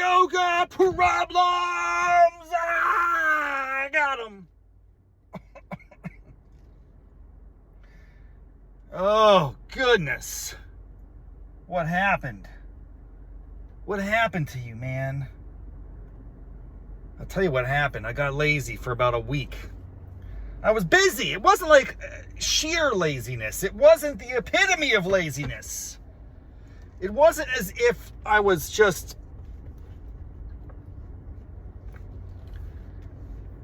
yoga problems. I got them. Oh, goodness. What happened? What happened to you, man? I'll tell you what happened. I got lazy for about a week. I was busy. It wasn't like sheer laziness. It wasn't the epitome of laziness. It wasn't as if I was just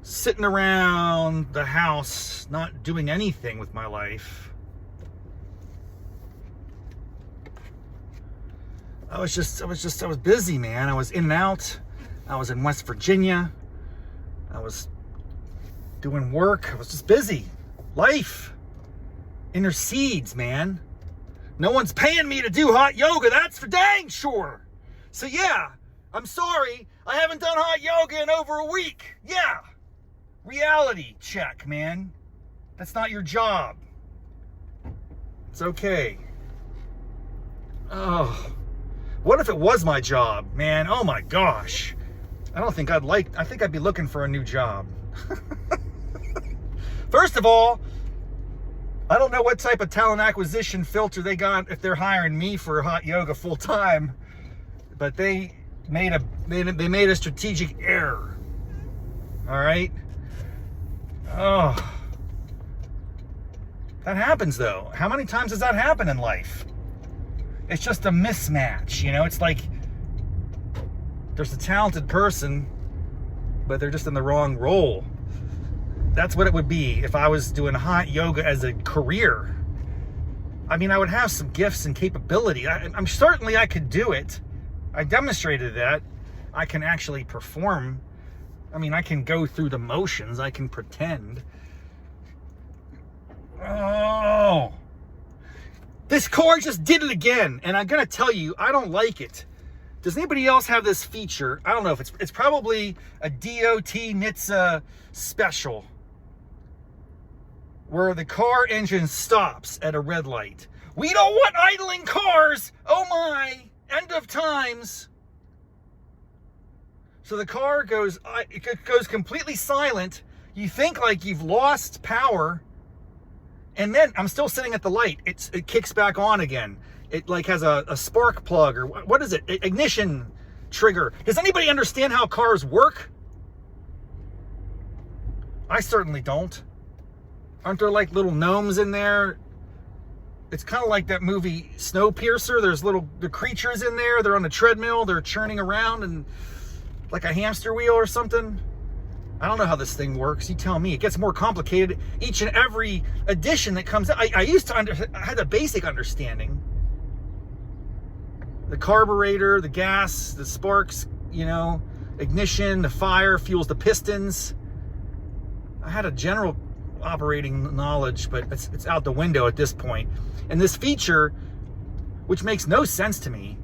sitting around the house, not doing anything with my life. I was busy, man. I was in and out. I was in West Virginia. I was doing work. I was just busy. Life intercedes, man. No one's paying me to do hot yoga. That's for dang sure. So yeah, I'm sorry. I haven't done hot yoga in over a week. Yeah. Reality check, man. That's not your job. It's okay. Oh, what if it was my job, man? Oh my gosh. I think I'd be looking for a new job. First of all, I don't know what type of talent acquisition filter they got if they're hiring me for hot yoga full time, but they made a strategic error. All right. Oh, that happens though. How many times does that happen in life? It's just a mismatch, you know? It's like there's a talented person, but they're just in the wrong role. That's what it would be if I was doing hot yoga as a career. I mean, I would have some gifts and capability. I'm certainly I could do it. I demonstrated that. I can actually perform. I mean, I can go through the motions. I can pretend. Oh. This car just did it again. And I'm going to tell you, I don't like it. Does anybody else have this feature? I don't know if it's probably a DOT NHTSA special where the car engine stops at a red light. We don't want idling cars. Oh my, end of times. So the car goes completely silent. You think like you've lost power. And then I'm still sitting at the light. It kicks back on again. It like has a spark plug or what is it? Ignition trigger. Does anybody understand how cars work? I certainly don't. Aren't there like little gnomes in there? It's kind of like that movie Snowpiercer. There's the creatures in there. They're on a treadmill. They're churning around and like a hamster wheel or something. I don't know how this thing works. You tell me. It gets more complicated each and every edition that comes out. I used to I had a basic understanding. The carburetor, the gas, the sparks, you know, ignition, the fire, fuels the pistons. I had a general operating knowledge, but it's out the window at this point. And this feature, which makes no sense to me,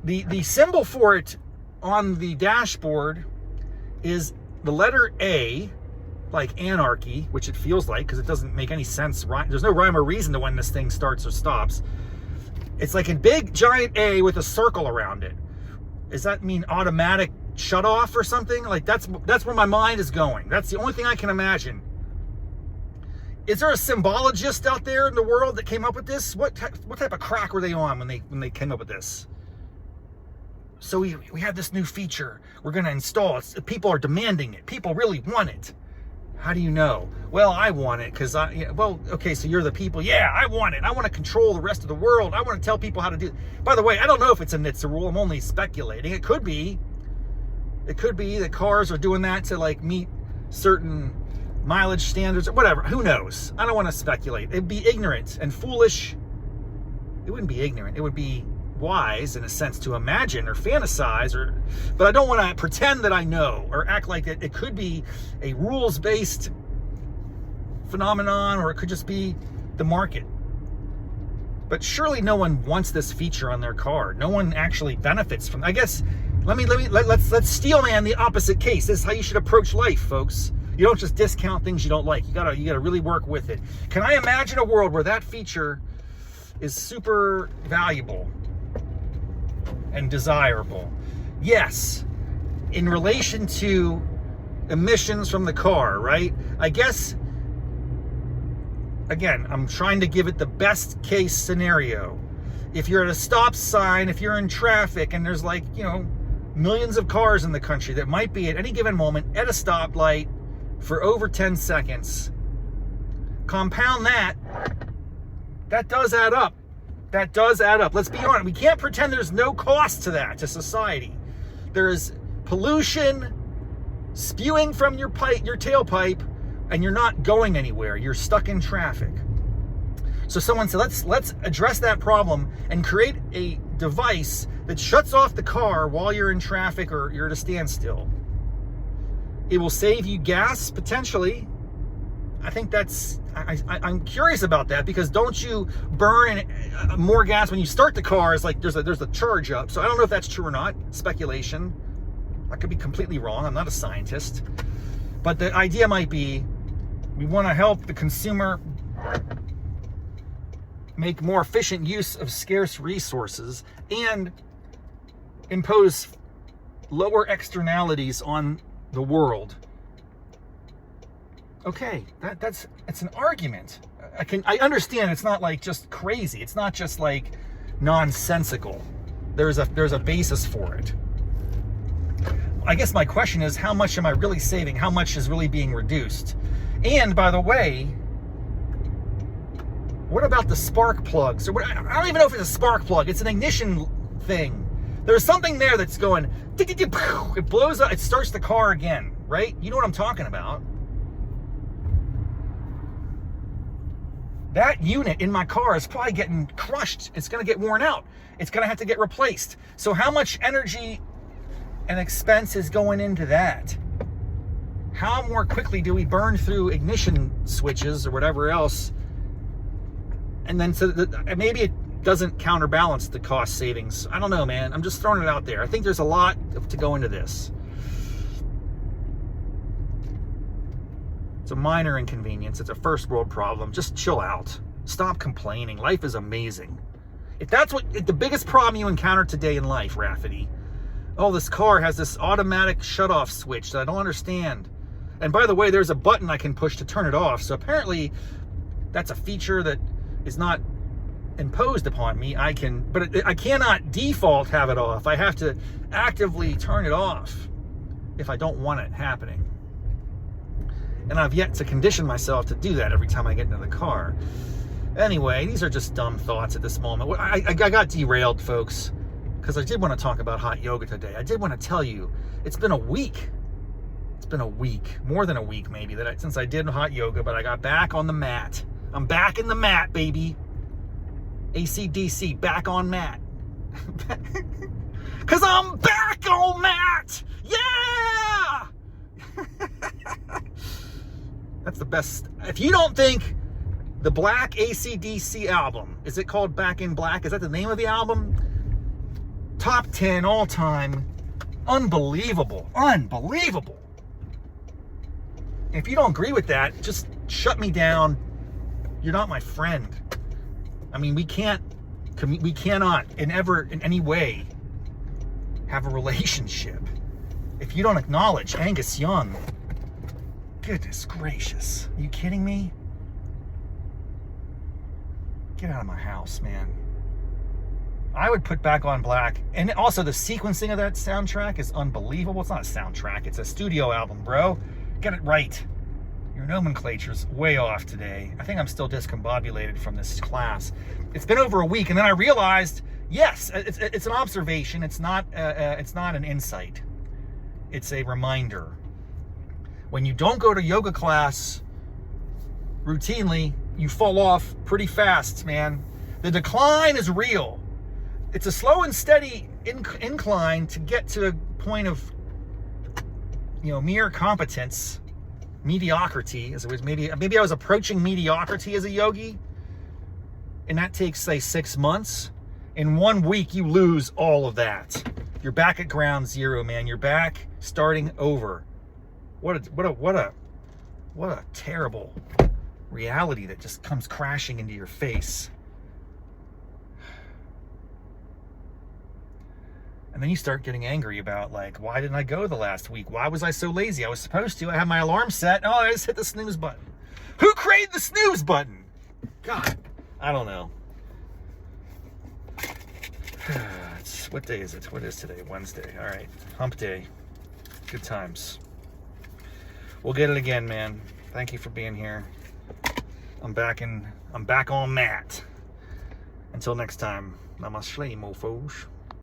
the symbol for it on the dashboard is the letter A, like anarchy, which it feels like because it doesn't make any sense. There's no rhyme or reason to when this thing starts or stops. It's like a big giant A with a circle around it. Does that mean automatic shut off or something? Like that's where my mind is going. That's the only thing I can imagine. Is there a symbologist out there in the world that came up with this? What type of crack were they on when they came up with this? So we have this new feature we're going to install. People are demanding it. People really want it. How do you know? Well, I want it because okay, so you're the people. Yeah, I want it. I want to control the rest of the world. I want to tell people how to do it. By the way, I don't know if it's a NHTSA rule. I'm only speculating. It could be. It could be that cars are doing that to like meet certain mileage standards or whatever. Who knows? I don't want to speculate. It'd be ignorant and foolish. It wouldn't be ignorant. It would be wise in a sense to imagine or fantasize, but I don't want to pretend that I know or act like it could be a rules-based phenomenon, or it could just be the market. But surely no one wants this feature on their car. No one actually benefits from. I guess let's steel man the opposite case. This is how you should approach life, folks. You don't just discount things you don't like. You gotta really work with it. Can I imagine a world where that feature is super valuable and desirable? Yes. in relation to emissions from the car, right? I guess, again, I'm trying to give it the best case scenario. If you're at a stop sign, if you're in traffic, and there's like, you know, millions of cars in the country that might be at any given moment at a stoplight for over 10 seconds, compound that does add up. That does add up. Let's be honest. We can't pretend there's no cost to that, to society. There is pollution spewing from your tailpipe, and you're not going anywhere. You're stuck in traffic. So someone said, let's address that problem and create a device that shuts off the car while you're in traffic or you're at a standstill. It will save you gas, potentially. I think I'm curious about that, because don't you burn more gas when you start the car? It's like there's a charge up. So I don't know if that's true or not. Speculation. I could be completely wrong. I'm not a scientist. But the idea might be we want to help the consumer make more efficient use of scarce resources and impose lower externalities on the world. Okay, it's an argument. I understand it's not like just crazy. It's not just like nonsensical. There's a basis for it. I guess my question is, how much am I really saving? How much is really being reduced? And by the way, what about the spark plugs? I don't even know if it's a spark plug. It's an ignition thing. There's something there that's going, it blows up, it starts the car again, right? You know what I'm talking about. That unit in my car is probably getting crushed. It's going to get worn out. It's going to have to get replaced. So how much energy and expense is going into that? How more quickly do we burn through ignition switches or whatever else? And then maybe it doesn't counterbalance the cost savings. I don't know, man. I'm just throwing it out there. I think there's a lot to go into this. It's a minor inconvenience. It's a first world problem. Just chill out. Stop complaining. Life is amazing. If that's the biggest problem you encounter today in life, Rafferty, oh, this car has this automatic shut-off switch that I don't understand. And by the way, there's a button I can push to turn it off. So apparently that's a feature that is not imposed upon me. I cannot default have it off. I have to actively turn it off if I don't want it happening. And I've yet to condition myself to do that every time I get into the car. Anyway, these are just dumb thoughts at this moment. I got derailed, folks, because I did want to talk about hot yoga today. I did want to tell you, it's been a week. It's been a week, more than a week maybe, since I did hot yoga, but I got back on the mat. I'm back in the mat, baby. AC/DC, back on mat. Because I'm back on mat. Yeah! That's the best. If you don't think the Black AC/DC album, is it called Back in Black? Is that the name of the album? Top 10 all time. Unbelievable. Unbelievable. If you don't agree with that, just shut me down. You're not my friend. I mean, we cannot in any way have a relationship if you don't acknowledge Angus Young. Goodness gracious. Are you kidding me? Get out of my house, man. I would put Back on Black. And also the sequencing of that soundtrack is unbelievable. It's not a soundtrack. It's a studio album, bro. Get it right. Your nomenclature's way off today. I think I'm still discombobulated from this class. It's been over a week, and then I realized, yes, it's an observation. It's not an insight. It's a reminder. When you don't go to yoga class routinely, you fall off pretty fast, man. The decline is real. It's a slow and steady incline to get to a point of, mere competence, mediocrity. As it was maybe I was approaching mediocrity as a yogi, and that takes, say, 6 months. In 1 week, you lose all of that. You're back at ground zero, man. You're back starting over. What a terrible reality that just comes crashing into your face. And then you start getting angry about, like, why didn't I go the last week? Why was I so lazy? I was supposed to. I had my alarm set. Oh, I just hit the snooze button. Who created the snooze button? God, I don't know. What day is it? What is today? Wednesday. All right. Hump day. Good times. We'll get it again, man. Thank you for being here. I'm back on Matt. Until next time, namaste, mofos.